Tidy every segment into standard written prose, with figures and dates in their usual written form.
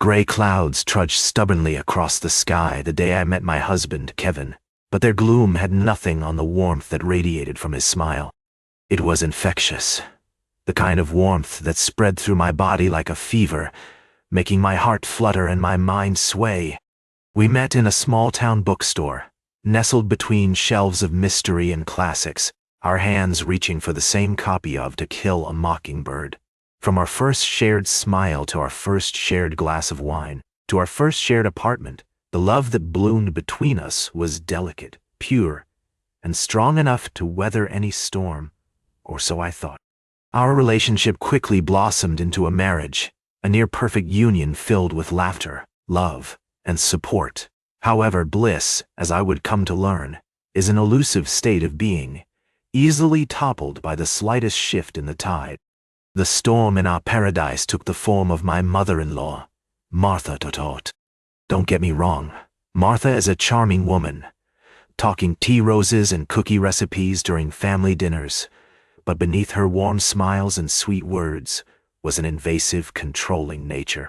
Gray clouds trudged stubbornly across the sky the day I met my husband, Kevin, but their gloom had nothing on the warmth that radiated from his smile. It was infectious, the kind of warmth that spread through my body like a fever, making my heart flutter and my mind sway. We met in a small-town bookstore, nestled between shelves of mystery and classics, our hands reaching for the same copy of To Kill a Mockingbird. From our first shared smile to our first shared glass of wine, to our first shared apartment, the love that bloomed between us was delicate, pure, and strong enough to weather any storm, or so I thought. Our relationship quickly blossomed into a marriage, a near-perfect union filled with laughter, love, and support. However, bliss, as I would come to learn, is an elusive state of being, easily toppled by the slightest shift in the tide. The storm in our paradise took the form of my mother-in-law, Martha Totot. Don't get me wrong, Martha is a charming woman, talking tea roses and cookie recipes during family dinners, but beneath her warm smiles and sweet words was an invasive, controlling nature.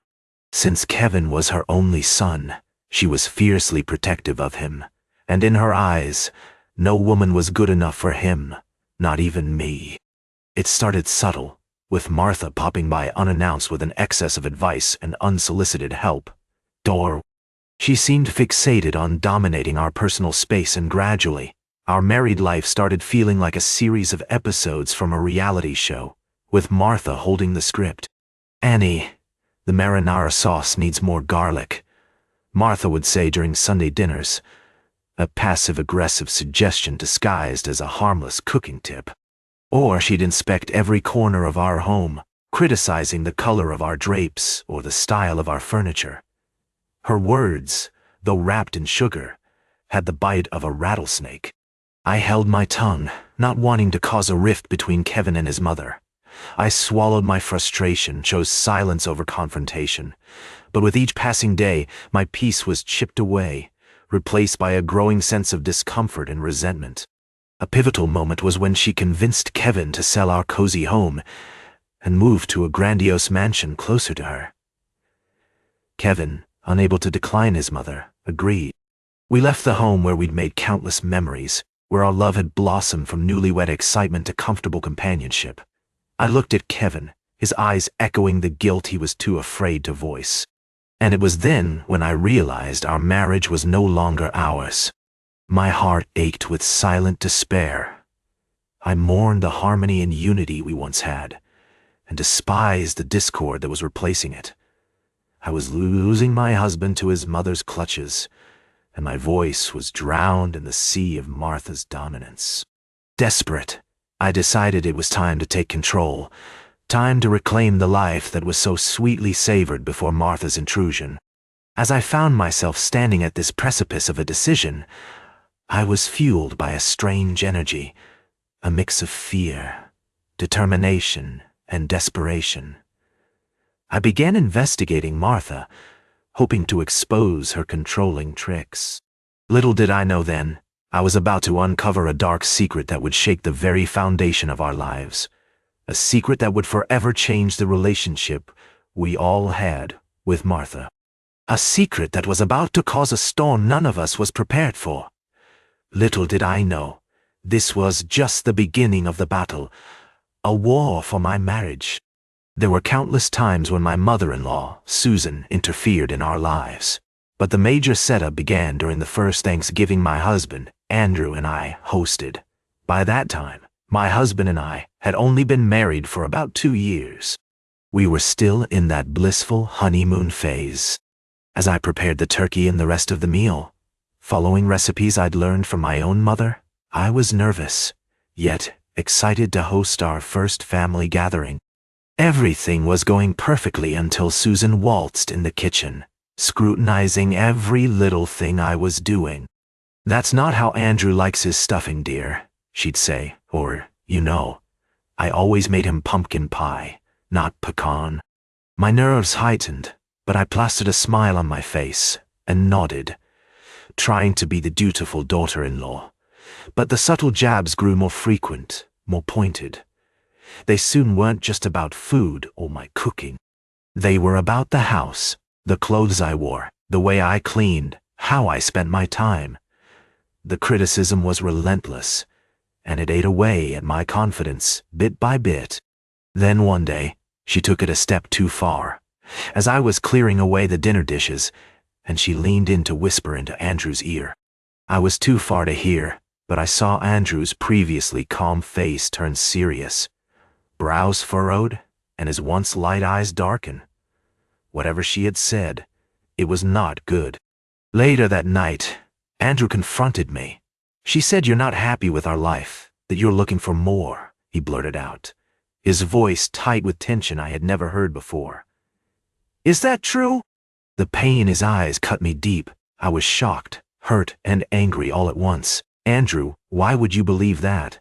Since Kevin was her only son, she was fiercely protective of him, and in her eyes, no woman was good enough for him, not even me. It started subtle, with Martha popping by unannounced with an excess of advice and unsolicited help. She seemed fixated on dominating our personal space, and gradually, our married life started feeling like a series of episodes from a reality show, with Martha holding the script. "Annie, the marinara sauce needs more garlic," Martha would say during Sunday dinners, a passive-aggressive suggestion disguised as a harmless cooking tip. Or she'd inspect every corner of our home, criticizing the color of our drapes or the style of our furniture. Her words, though wrapped in sugar, had the bite of a rattlesnake. I held my tongue, not wanting to cause a rift between Kevin and his mother. I swallowed my frustration, chose silence over confrontation. But with each passing day, my peace was chipped away, replaced by a growing sense of discomfort and resentment. A pivotal moment was when she convinced Kevin to sell our cozy home and move to a grandiose mansion closer to her. Kevin, unable to decline his mother, agreed. We left the home where we'd made countless memories, where our love had blossomed from newlywed excitement to comfortable companionship. I looked at Kevin, his eyes echoing the guilt he was too afraid to voice. And it was then when I realized our marriage was no longer ours. My heart ached with silent despair. I mourned the harmony and unity we once had, and despised the discord that was replacing it. I was losing my husband to his mother's clutches, and my voice was drowned in the sea of Martha's dominance. Desperate, I decided it was time to take control, time to reclaim the life that was so sweetly savored before Martha's intrusion. As I found myself standing at this precipice of a decision, I was fueled by a strange energy, a mix of fear, determination, and desperation. I began investigating Martha, hoping to expose her controlling tricks. Little did I know then, I was about to uncover a dark secret that would shake the very foundation of our lives, a secret that would forever change the relationship we all had with Martha. A secret that was about to cause a storm none of us was prepared for. Little did I know, this was just the beginning of the battle, a war for my marriage. There were countless times when my mother-in-law, Susan, interfered in our lives, but the major setup began during the first Thanksgiving my husband, Andrew, and I hosted. By that time, my husband and I had only been married for about 2 years. We were still in that blissful honeymoon phase. As I prepared the turkey and the rest of the meal, following recipes I'd learned from my own mother, I was nervous, yet excited to host our first family gathering. Everything was going perfectly until Susan waltzed in the kitchen, scrutinizing every little thing I was doing. "That's not how Andrew likes his stuffing, dear," she'd say, or, I always made him pumpkin pie, not pecan. My nerves heightened, but I plastered a smile on my face and nodded, trying to be the dutiful daughter-in-law. But the subtle jabs grew more frequent, more pointed. They soon weren't just about food or my cooking. They were about the house, The clothes I wore, the way I cleaned, how I spent my time. The criticism was relentless, and it ate away at my confidence bit by bit. Then one day, she took it a step too far, as I was clearing away the dinner dishes, and she leaned in to whisper into Andrew's ear. I was too far to hear, but I saw Andrew's previously calm face turn serious, brows furrowed, and his once light eyes darken. Whatever she had said, it was not good. Later that night, Andrew confronted me. "She said you're not happy with our life, that you're looking for more," he blurted out, his voice tight with tension I had never heard before. "Is that true?" The pain in his eyes cut me deep. I was shocked, hurt, and angry all at once. "Andrew, why would you believe that?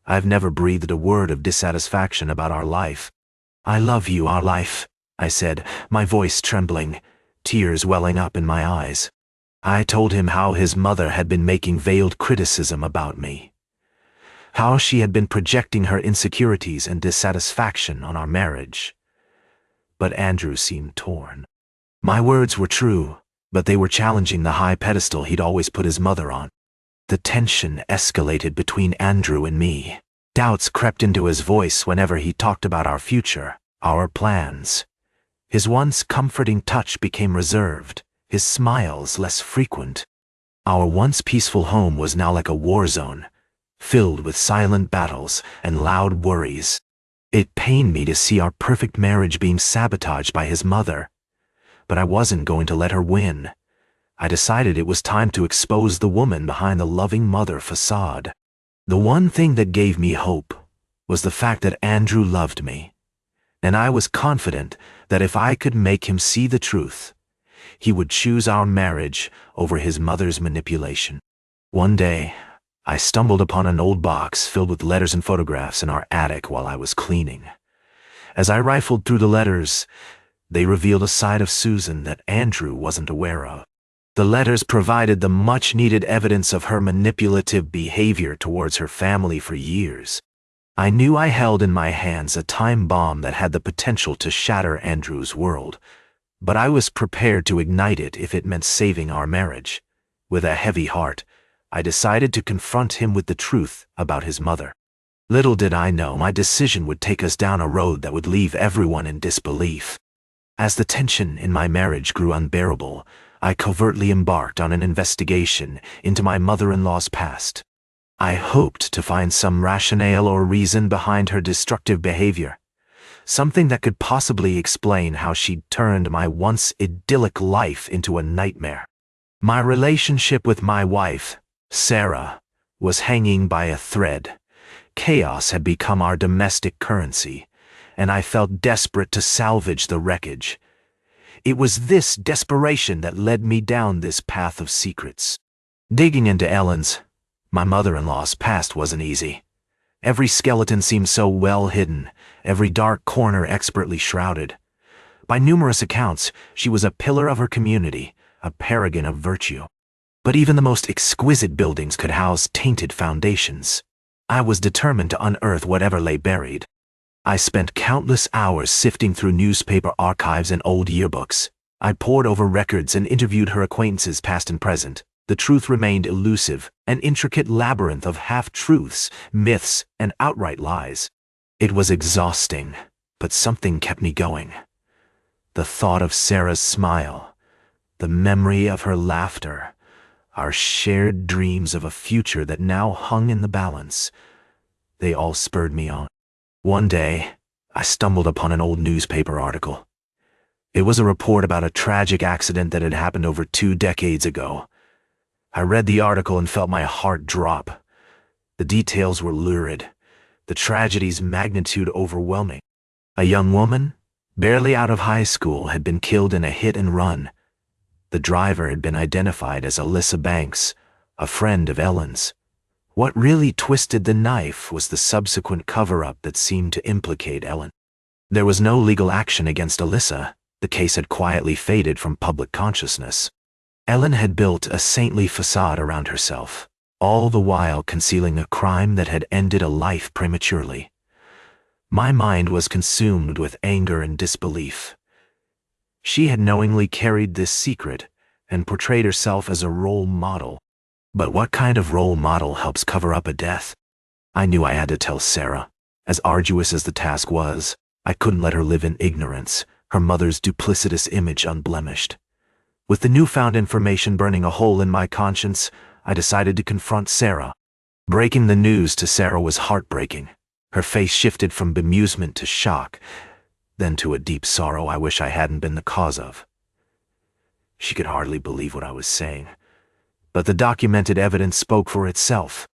I've never breathed a word of dissatisfaction about our life." "I love you, our life," I said, my voice trembling, tears welling up in my eyes. I told him how his mother had been making veiled criticism about me, how she had been projecting her insecurities and dissatisfaction on our marriage. But Andrew seemed torn. My words were true, but they were challenging the high pedestal he'd always put his mother on. The tension escalated between Andrew and me. Doubts crept into his voice whenever he talked about our future, our plans. His once comforting touch became reserved, his smiles less frequent. Our once peaceful home was now like a war zone, filled with silent battles and loud worries. It pained me to see our perfect marriage being sabotaged by his mother. But I wasn't going to let her win. I decided it was time to expose the woman behind the loving mother facade. The one thing that gave me hope was the fact that Andrew loved me, and I was confident that if I could make him see the truth, he would choose our marriage over his mother's manipulation. One day, I stumbled upon an old box filled with letters and photographs in our attic while I was cleaning. As I rifled through the letters, they revealed a side of Susan that Andrew wasn't aware of. The letters provided the much-needed evidence of her manipulative behavior towards her family for years. I knew I held in my hands a time bomb that had the potential to shatter Andrew's world, but I was prepared to ignite it if it meant saving our marriage. With a heavy heart, I decided to confront him with the truth about his mother. Little did I know my decision would take us down a road that would leave everyone in disbelief. As the tension in my marriage grew unbearable, I covertly embarked on an investigation into my mother-in-law's past. I hoped to find some rationale or reason behind her destructive behavior, something that could possibly explain how she'd turned my once idyllic life into a nightmare. My relationship with my wife, Sarah, was hanging by a thread. Chaos had become our domestic currency, and I felt desperate to salvage the wreckage. It was this desperation that led me down this path of secrets. Digging into Ellen's, my mother-in-law's, past wasn't easy. Every skeleton seemed so well hidden, every dark corner expertly shrouded. By numerous accounts, she was a pillar of her community, a paragon of virtue. But even the most exquisite buildings could house tainted foundations. I was determined to unearth whatever lay buried. I spent countless hours sifting through newspaper archives and old yearbooks. I pored over records and interviewed her acquaintances past and present. The truth remained elusive, an intricate labyrinth of half-truths, myths, and outright lies. It was exhausting, but something kept me going. The thought of Sarah's smile, the memory of her laughter, our shared dreams of a future that now hung in the balance, they all spurred me on. One day, I stumbled upon an old newspaper article. It was a report about a tragic accident that had happened over 2 decades ago. I read the article and felt my heart drop. The details were lurid, the tragedy's magnitude overwhelming. A young woman, barely out of high school, had been killed in a hit-and-run. The driver had been identified as Alyssa Banks, a friend of Ellen's. What really twisted the knife was the subsequent cover-up that seemed to implicate Ellen. There was no legal action against Alyssa. The case had quietly faded from public consciousness. Ellen had built a saintly facade around herself, all the while concealing a crime that had ended a life prematurely. My mind was consumed with anger and disbelief. She had knowingly carried this secret and portrayed herself as a role model. But what kind of role model helps cover up a death? I knew I had to tell Sarah. As arduous as the task was, I couldn't let her live in ignorance, her mother's duplicitous image unblemished. With the newfound information burning a hole in my conscience, I decided to confront Sarah. Breaking the news to Sarah was heartbreaking. Her face shifted from bemusement to shock, then to a deep sorrow I wish I hadn't been the cause of. She could hardly believe what I was saying, but the documented evidence spoke for itself.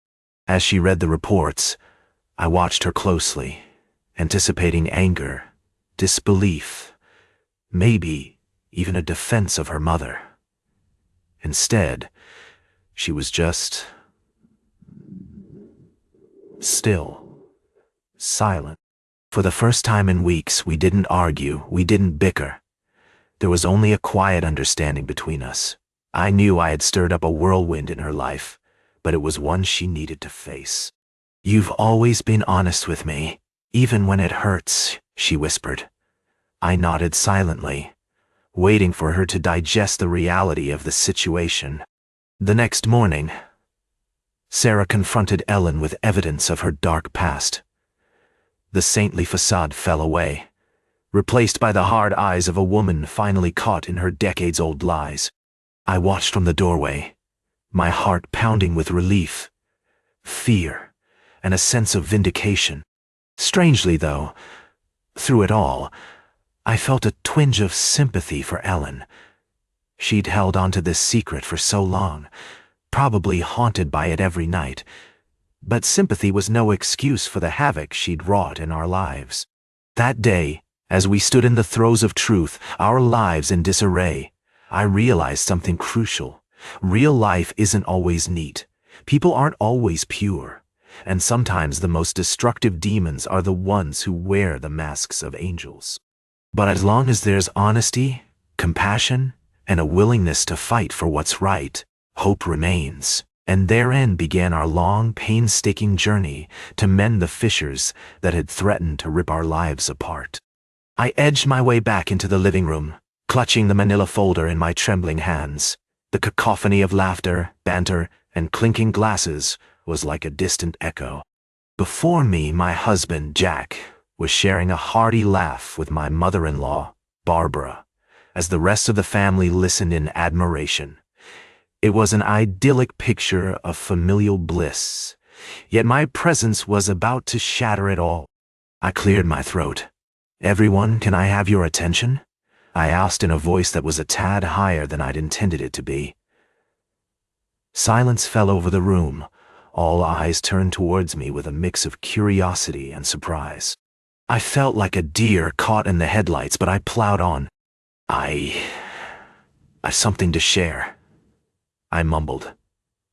As she read the reports, I watched her closely, anticipating anger, disbelief, maybe even a defense of her mother. Instead, she was just still, silent. For the first time in weeks, we didn't argue, we didn't bicker. There was only a quiet understanding between us. I knew I had stirred up a whirlwind in her life, but it was one she needed to face. "You've always been honest with me, even when it hurts," she whispered. I nodded silently, waiting for her to digest the reality of the situation. The next morning, Sarah confronted Ellen with evidence of her dark past. The saintly facade fell away, replaced by the hard eyes of a woman finally caught in her decades-old lies. I watched from the doorway, my heart pounding with relief, fear, and a sense of vindication. Strangely, though, through it all, I felt a twinge of sympathy for Ellen. She'd held onto this secret for so long, probably haunted by it every night. But sympathy was no excuse for the havoc she'd wrought in our lives. That day, as we stood in the throes of truth, our lives in disarray, I realized something crucial. Real life isn't always neat. People aren't always pure. And sometimes the most destructive demons are the ones who wear the masks of angels. But as long as there's honesty, compassion, and a willingness to fight for what's right, hope remains. And therein began our long, painstaking journey to mend the fissures that had threatened to rip our lives apart. I edged my way back into the living room, clutching the manila folder in my trembling hands. The cacophony of laughter, banter, and clinking glasses was like a distant echo. Before me, my husband, Jack, was sharing a hearty laugh with my mother-in-law, Barbara, as the rest of the family listened in admiration. It was an idyllic picture of familial bliss, yet my presence was about to shatter it all. I cleared my throat. "Everyone, can I have your attention?" I asked in a voice that was a tad higher than I'd intended it to be. Silence fell over the room. All eyes turned towards me with a mix of curiosity and surprise. I felt like a deer caught in the headlights, but I plowed on. I've something to share," I mumbled,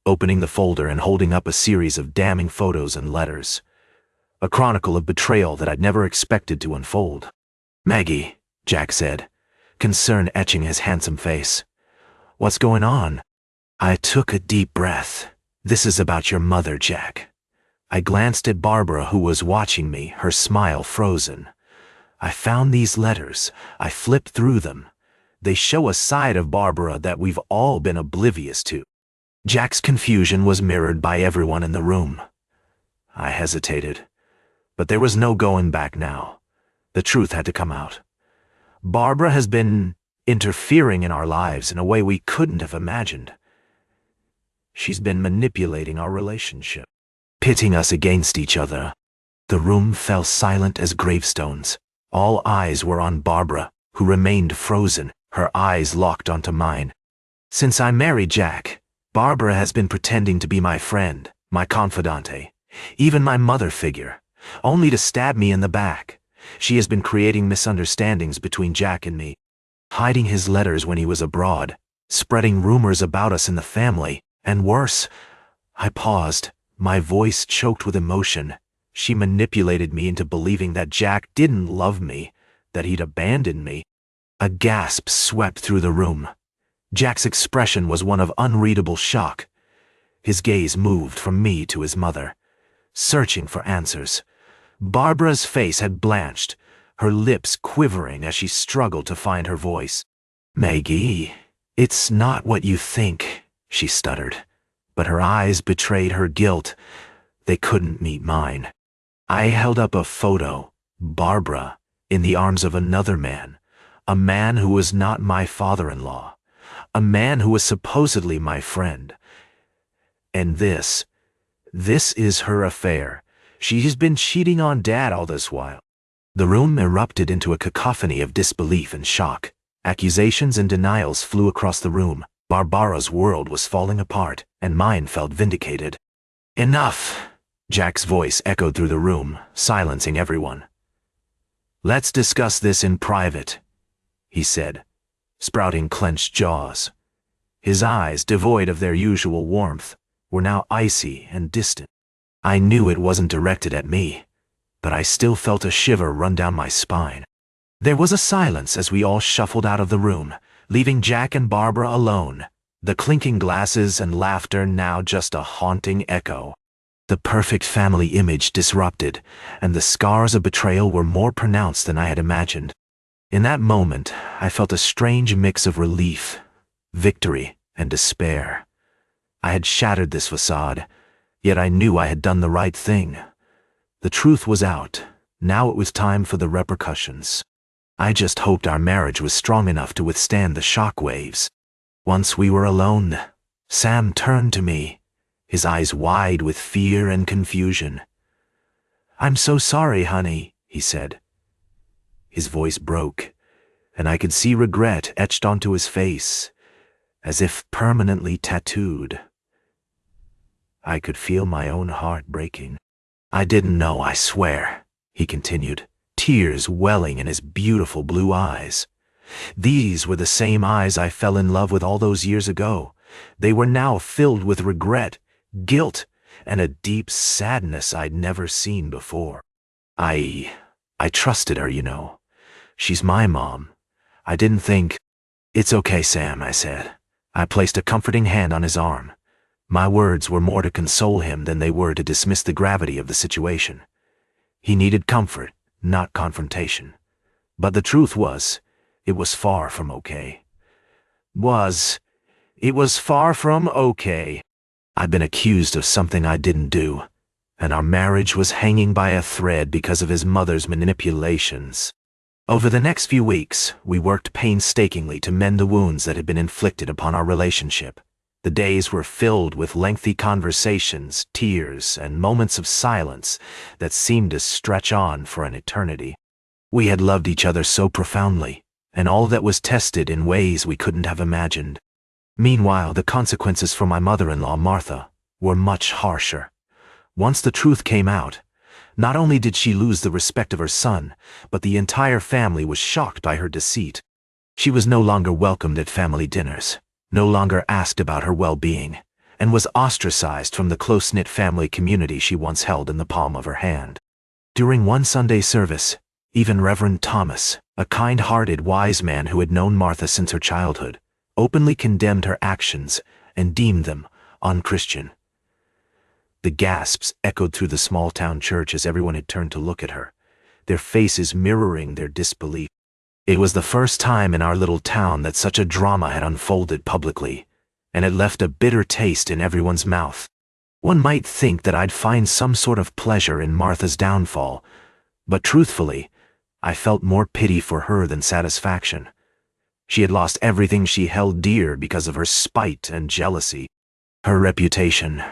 opening the folder and holding up a series of damning photos and letters, a chronicle of betrayal that I'd never expected to unfold. "Maggie," Jack said, concern etching his handsome face. "What's going on?" I took a deep breath. "This is about your mother, Jack." I glanced at Barbara, who was watching me, her smile frozen. "I found these letters. I flipped through them. They show a side of Barbara that we've all been oblivious to." Jack's confusion was mirrored by everyone in the room. I hesitated, but there was no going back now. The truth had to come out. Barbara has been interfering in our lives in a way we couldn't have imagined. She's been manipulating our relationship, pitting us against each other. The room fell silent as gravestones. All eyes were on Barbara, who remained frozen, her eyes locked onto mine. "Since I married Jack, Barbara has been pretending to be my friend, my confidante, even my mother figure, only to stab me in the back. She has been creating misunderstandings between Jack and me, hiding his letters when he was abroad, spreading rumors about us in the family, and worse." I paused, my voice choked with emotion. She manipulated me into believing that Jack didn't love me, that he'd abandoned me. A gasp swept through the room. Jack's expression was one of unreadable shock. His gaze moved from me to his mother, searching for answers. Barbara's face had blanched, her lips quivering as she struggled to find her voice. Maggie, it's not what you think, she stuttered, but her eyes betrayed her guilt. They couldn't meet mine. I held up a photo, Barbara, in the arms of another man, a man who was not my father-in-law, a man who was supposedly my friend. And this is her affair. She has been cheating on Dad all this while. The room erupted into a cacophony of disbelief and shock. Accusations and denials flew across the room. Barbara's world was falling apart, and mine felt vindicated. Enough! Jack's voice echoed through the room, silencing everyone. Let's discuss this in private, he said, sprouting clenched jaws. His eyes, devoid of their usual warmth, were now icy and distant. I knew it wasn't directed at me, but I still felt a shiver run down my spine. There was a silence as we all shuffled out of the room, leaving Jack and Barbara alone, the clinking glasses and laughter now just a haunting echo. The perfect family image disrupted, and the scars of betrayal were more pronounced than I had imagined. In that moment, I felt a strange mix of relief, victory, and despair. I had shattered this facade, yet I knew I had done the right thing. The truth was out. Now it was time for the repercussions. I just hoped our marriage was strong enough to withstand the shock waves. Once we were alone, Sam turned to me, his eyes wide with fear and confusion. "I'm so sorry, honey," he said. His voice broke, and I could see regret etched onto his face, as if permanently tattooed. I could feel my own heart breaking. "I didn't know, I swear," he continued, tears welling in his beautiful blue eyes. These were the same eyes I fell in love with all those years ago. They were now filled with regret, guilt, and a deep sadness I'd never seen before. I trusted her, you know. She's my mom. I didn't think... "It's okay, Sam," I said. I placed a comforting hand on his arm. My words were more to console him than they were to dismiss the gravity of the situation. He needed comfort, not confrontation. But the truth was, it was far from okay. It was far from okay. I'd been accused of something I didn't do, and our marriage was hanging by a thread because of his mother's manipulations. Over the next few weeks, we worked painstakingly to mend the wounds that had been inflicted upon our relationship. The days were filled with lengthy conversations, tears, and moments of silence that seemed to stretch on for an eternity. We had loved each other so profoundly, and all that was tested in ways we couldn't have imagined. Meanwhile, the consequences for my mother-in-law, Martha, were much harsher. Once the truth came out, not only did she lose the respect of her son, but the entire family was shocked by her deceit. She was no longer welcomed at family dinners, no longer asked about her well-being, and was ostracized from the close-knit family community she once held in the palm of her hand. During one Sunday service, even Reverend Thomas, a kind-hearted, wise man who had known Martha since her childhood, openly condemned her actions and deemed them unchristian. The gasps echoed through the small-town church as everyone had turned to look at her, their faces mirroring their disbelief. It was the first time in our little town that such a drama had unfolded publicly, and it left a bitter taste in everyone's mouth. One might think that I'd find some sort of pleasure in Martha's downfall, but truthfully, I felt more pity for her than satisfaction. She had lost everything she held dear because of her spite and jealousy. Her reputation,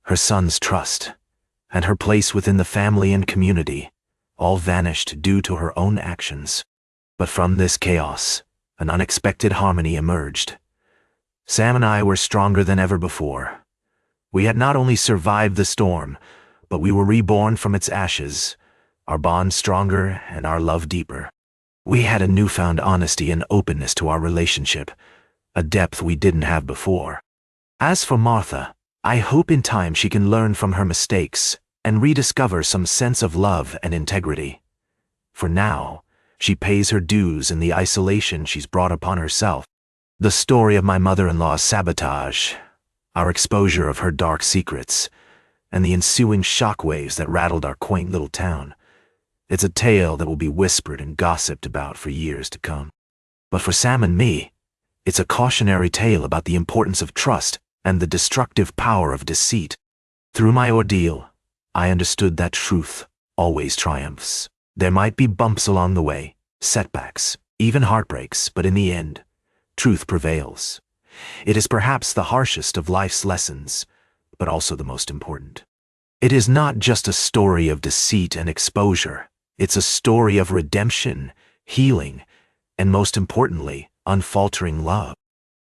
her son's trust, and her place within the family and community, all vanished due to her own actions. But from this chaos, an unexpected harmony emerged. Sam and I were stronger than ever before. We had not only survived the storm, but we were reborn from its ashes, our bond stronger and our love deeper. We had a newfound honesty and openness to our relationship, a depth we didn't have before. As for Martha, I hope in time she can learn from her mistakes and rediscover some sense of love and integrity. For now, she pays her dues in the isolation she's brought upon herself. The story of my mother-in-law's sabotage, our exposure of her dark secrets, and the ensuing shockwaves that rattled our quaint little town. It's a tale that will be whispered and gossiped about for years to come. But for Sam and me, It's a cautionary tale about the importance of trust and the destructive power of deceit. Through my ordeal, I understood that truth always triumphs. There might be bumps along the way, setbacks, even heartbreaks, but in the end, truth prevails. It is perhaps the harshest of life's lessons, but also the most important. It is not just a story of deceit and exposure. It's a story of redemption, healing, and most importantly, unfaltering love.